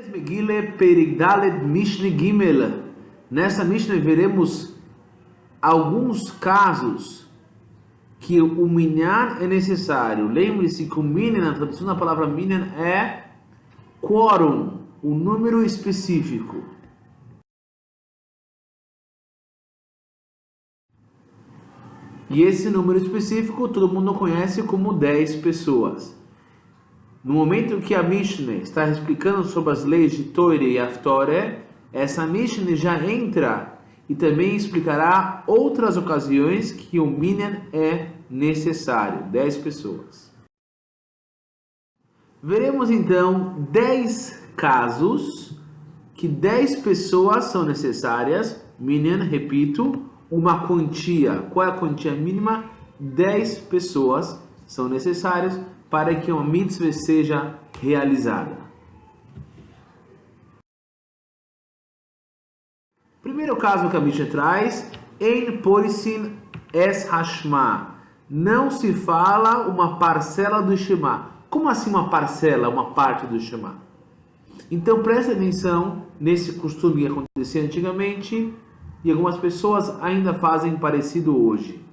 Megillah Perek Daled Mishnah Gimel. Nessa Mishnah veremos alguns casos que o minyan é necessário. Lembre-se que o minyan, a tradução da palavra minyan é quórum, um número específico. E esse número específico todo mundo conhece como 10 pessoas. No momento que a Mishnah está explicando sobre as leis de Torah e Haftorah, essa Mishnah já entra e também explicará outras ocasiões que o minyan é necessário, 10 pessoas. Veremos então 10 casos que 10 pessoas são necessárias, minyan, repito, uma quantia. Qual é a quantia mínima? 10 pessoas são necessárias para que uma mitzvah seja realizada. Primeiro caso que a Mishnah traz, Ein Porisin Es Hashma. Não se fala uma parcela do Shema. Como assim uma parcela, uma parte do Shema? Então preste atenção nesse costume que acontecia antigamente e algumas pessoas ainda fazem parecido hoje.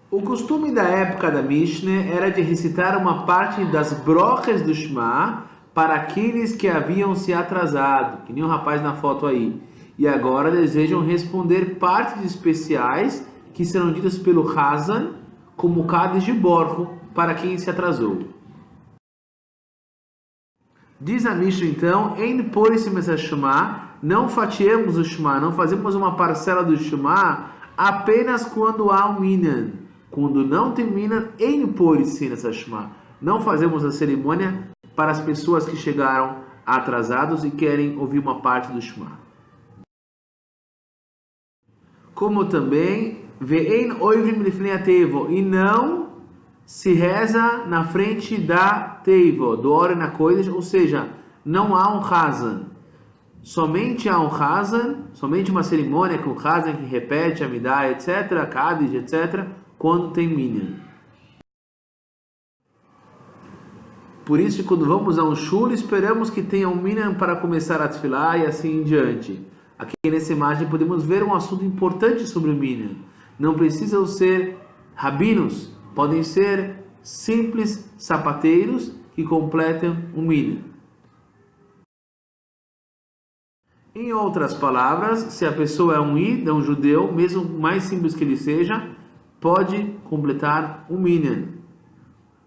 O costume da época da Mishnah era de recitar uma parte das brochas do Shema para aqueles que haviam se atrasado, que nem o rapaz na foto aí, e agora desejam responder partes especiais que serão ditas pelo Hazan como Kaddish de Borro para quem se atrasou. Diz a Mishnah então, Ein Porisim Es Shema, não fatiemos o Shema, não fazemos uma parcela do Shema apenas quando há um minyan. Quando não tem minyan, Ein Porisim Es Shema, não fazemos a cerimônia para as pessoas que chegaram atrasados e querem ouvir uma parte do Shema. Como também, Ve'ein Oivrim Lifnei HaTeivo, e não se reza na frente da Teivo, do Ora na Kodesh, ou seja, não há um Hazan. Somente há um Hazan, somente uma cerimônia com o Hazan que repete a Midah, etc., Kaddish, etc., quando tem minyan. Por isso, quando vamos a um shul, esperamos que tenha um minyan para começar a tefilá e assim em diante. Aqui nessa imagem podemos ver um assunto importante sobre o minyan. Não precisam ser rabinos, podem ser simples sapateiros que completam o minyan. Em outras palavras, se a pessoa é um Id, é um judeu, mesmo mais simples que ele seja, pode completar o minyan.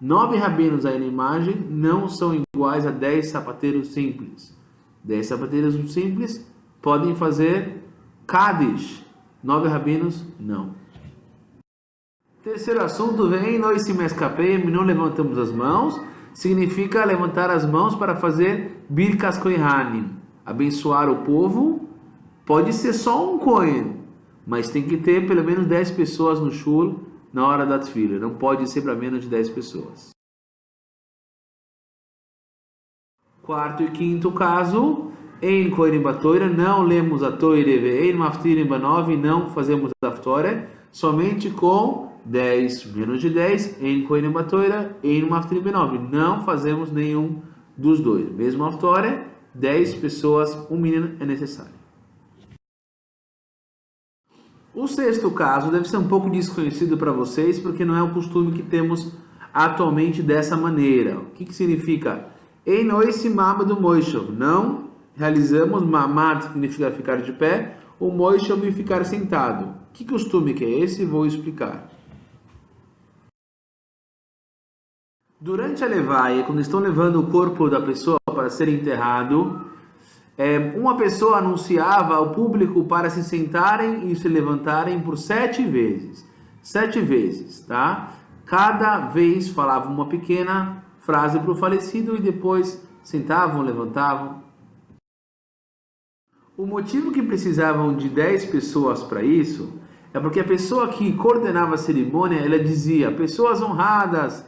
9 rabinos aí na imagem não são iguais a 10 sapateiros simples. 10 sapateiros simples podem fazer Kaddish. 9 rabinos, não. Terceiro assunto vem, nós se me escapei, não levantamos as mãos, significa levantar as mãos para fazer Birkas Kohanim, abençoar o povo. Pode ser só um Kohen, mas tem que ter pelo menos 10 pessoas no shul na hora da tefila, não pode ser para menos de 10 pessoas. Quarto e quinto caso, Ein Kohanim Batoira, não lemos a Torah, Ein Maftirim Banov, não fazemos a Haftorah, somente com 10, menos de 10, Ein Kohanim Batoira, Ein Maftirim Banov, não fazemos nenhum dos dois. Mesmo a Haftorah, 10 pessoas, um menino é necessário. O sexto caso deve ser um pouco desconhecido para vocês, porque não é o costume que temos atualmente dessa maneira. O que significa? Ein Oisim Mamad Moishav, não realizamos Mamad, significa ficar de pé, o Moishav e ficar sentado. Que costume que é esse? Vou explicar. Durante a levaia, quando estão levando o corpo da pessoa para ser enterrado, uma pessoa anunciava ao público para se sentarem e se levantarem por 7 vezes. 7 vezes, tá? Cada vez falava uma pequena frase para o falecido e depois sentavam, levantavam. O motivo que precisavam de 10 pessoas para isso é porque a pessoa que coordenava a cerimônia, ela dizia: pessoas honradas,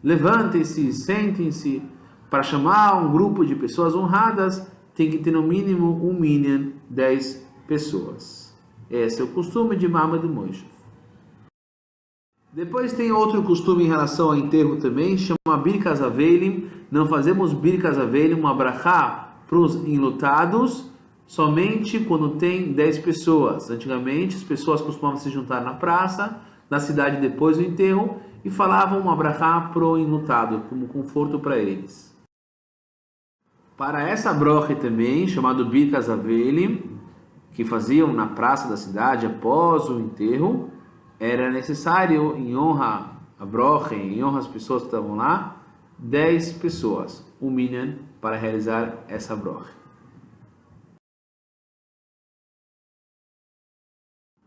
levantem-se, sentem-se. Para chamar um grupo de pessoas honradas, tem que ter no mínimo um minyan, 10 pessoas. Esse é o costume de Mamad Moishav. Depois tem outro costume em relação ao enterro também, chama Birkas Avelim. Não fazemos Birkas Avelim, uma brachá para os enlutados, somente quando tem 10 pessoas. Antigamente as pessoas costumavam se juntar na praça da cidade depois do enterro e falavam uma brachá para o enlutado, como conforto para eles. Para essa broche também, chamado Birkas Avelim, que faziam na praça da cidade após o enterro, era necessário, em honra a broche, em honra às pessoas que estavam lá, 10 pessoas, um minyan, para realizar essa broche.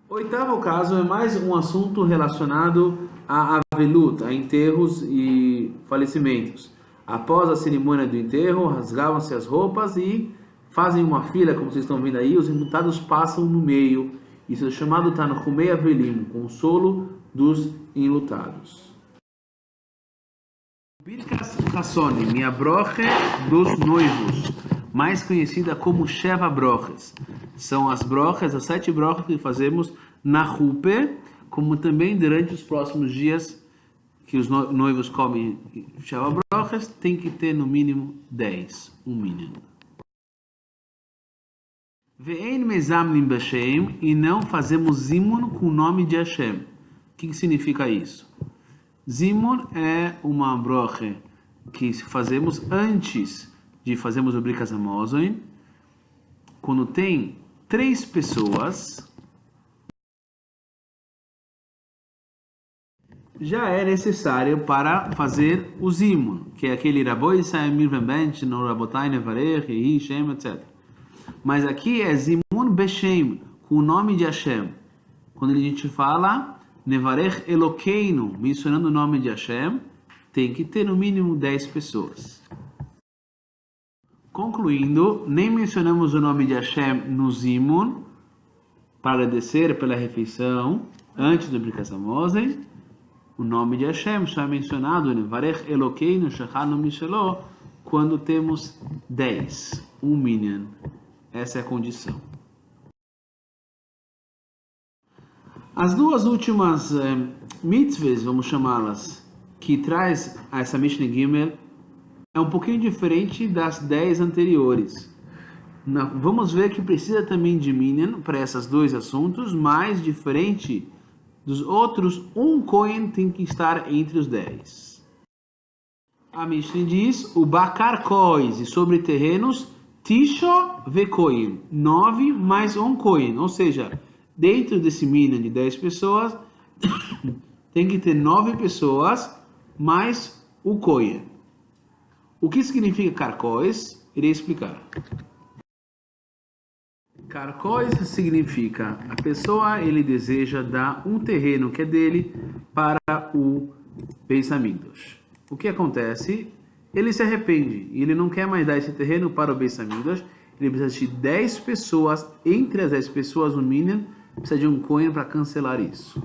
Oitavo caso é mais um assunto relacionado a avelut, a enterros e falecimentos. Após a cerimônia do enterro, rasgavam-se as roupas e fazem uma fila, como vocês estão vendo aí, os enlutados passam no meio. Isso é chamado Tanchumei Avelim, consolo dos enlutados. Birkas Hassonim, a broche dos noivos, mais conhecida como Sheva Broches. São as broches, as 7 broches que fazemos na Rupe, como também durante os próximos dias que os noivos comem Sheva Broches, tem que ter no mínimo 10, um mínimo. Ve'en mezamnim b'Hashem, e não fazemos zimun com o nome de Hashem. O que significa isso? Zimun é uma broche que fazemos antes de fazermos o Birkas Hamazon, quando tem 3 pessoas, já é necessário para fazer o zimun, que é aquele Raboi Saimir Vembench, no Rabotai Nevarech, Yehi, Shem, etc. Mas aqui é Zimun Beshem, com o nome de Hashem. Quando a gente fala Nevarech Elokeinu, mencionando o nome de Hashem, tem que ter no mínimo 10 pessoas. Concluindo, nem mencionamos o nome de Hashem no Zimun, para agradecer pela refeição, antes do Birkas Hamazon. O nome de Hashem só é mencionado Nevarech Elokeinu Shechanu Mishelo, quando temos 10, um minyan. Essa é a condição. As duas últimas mitzvahs, vamos chamá-las, que traz essa Mishnah Gimel, é um pouquinho diferente das 10 anteriores. Vamos ver que precisa também de minyan para esses dois assuntos, mas diferente dos outros, um Kohen tem que estar entre os 10. A Mishnah diz, o Bakar Kois, e sobre terrenos, Tisho Vekoim, 9 mais um Kohen, ou seja, dentro desse minyan de 10 pessoas, tem que ter 9 pessoas mais o Kohen. O que significa Karkois? Irei explicar. Karkois significa a pessoa, ele deseja dar um terreno que é dele para o Beis Hamikdash. O que acontece? Ele se arrepende e ele não quer mais dar esse terreno para o Beis Hamikdash. Ele precisa de 10 pessoas, entre as 10 pessoas no minyan, precisa de um Kohen para cancelar isso.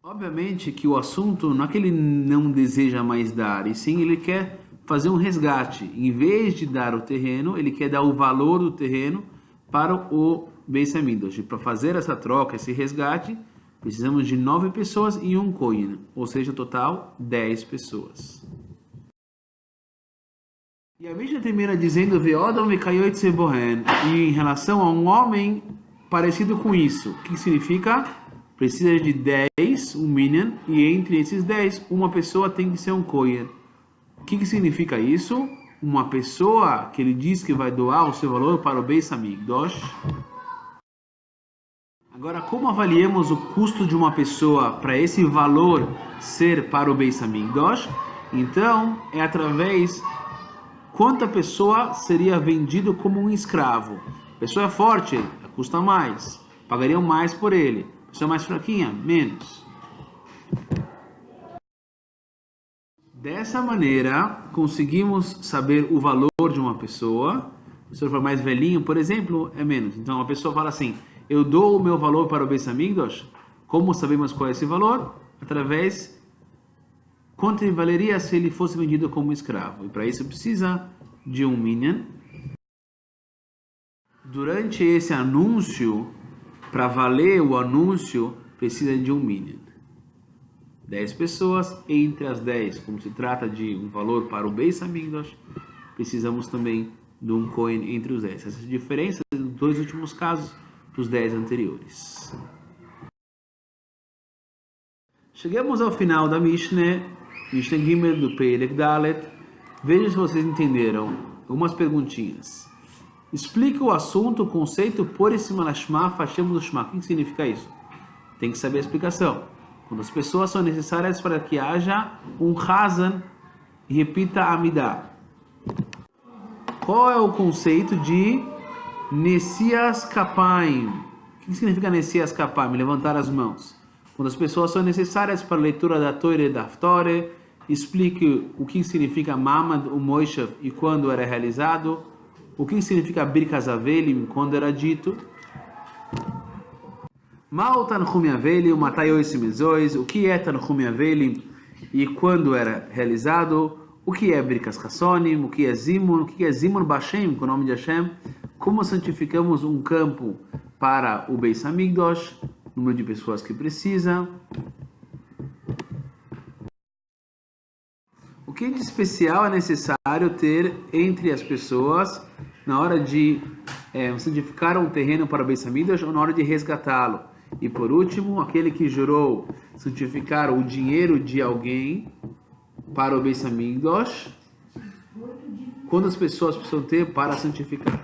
Obviamente que o assunto não é que ele não deseja mais dar, e sim ele quer fazer um resgate. Em vez de dar o terreno, ele quer dar o valor do terreno para o Beis Hamikdash. Para fazer essa troca, esse resgate, precisamos de 9 pessoas e um Kohen, ou seja, total 10 pessoas. E a Mishnah termina dizendo Ve'odam vekayot sebohen, e em relação a um homem parecido com isso, o que significa? Precisa de 10, um minyan, e entre esses 10, uma pessoa tem que ser um Kohen. O que significa isso? Uma pessoa que ele diz que vai doar o seu valor para o Beis Hamikdash. Agora, como avaliamos o custo de uma pessoa para esse valor ser para o Beis Hamikdash? Então, é através quanto a pessoa seria vendido como um escravo. A pessoa é forte, custa mais, pagariam mais por ele. A pessoa mais fraquinha, menos. Dessa maneira, conseguimos saber o valor de uma pessoa. Se for mais velhinho, por exemplo, é menos. Então, a pessoa fala assim, eu dou o meu valor para o Beis Hamikdash. Como sabemos qual é esse valor? Através quanto ele valeria se ele fosse vendido como escravo. E para isso precisa de um minyan. Durante esse anúncio, para valer o anúncio, precisa de um minyan. 10 pessoas entre as 10. Como se trata de um valor para o Beis Hamikdash, precisamos também de um Kohen entre os 10. Essa é a diferença dos dois últimos casos dos 10 anteriores. Chegamos ao final da Mishnah Gimel do Perek Dalet. Vejam se vocês entenderam algumas perguntinhas. Explica o assunto, o conceito, por em cima da Shema, fachemos do Shema. O que significa isso? Tem que saber a explicação. Quando as pessoas são necessárias para que haja um Hazan e repita a Amidah. Qual é o conceito de Nesias Kapaim? O que significa Nesias Kapaim? Levantar as mãos. Quando as pessoas são necessárias para a leitura da Torah e da Haftore, explique o que significa Mamad, o Moshav e quando era realizado, o que significa Birkas Avelim, quando era dito, Mal Tanchum Avelim, Matai Oisim Ezois, o que é Tanchum Avelim e quando era realizado, o que é Birkas Hassonim, o que é Zimun Bashem, com o nome de Hashem, como santificamos um campo para o Beis Hamikdash, número de pessoas que precisa. O que de especial é necessário ter entre as pessoas na hora de santificar um terreno para o Beis Hamikdash ou na hora de resgatá-lo? E por último, aquele que jurou santificar o dinheiro de alguém para o Beis Hamikdash, quantas pessoas precisam ter para santificar?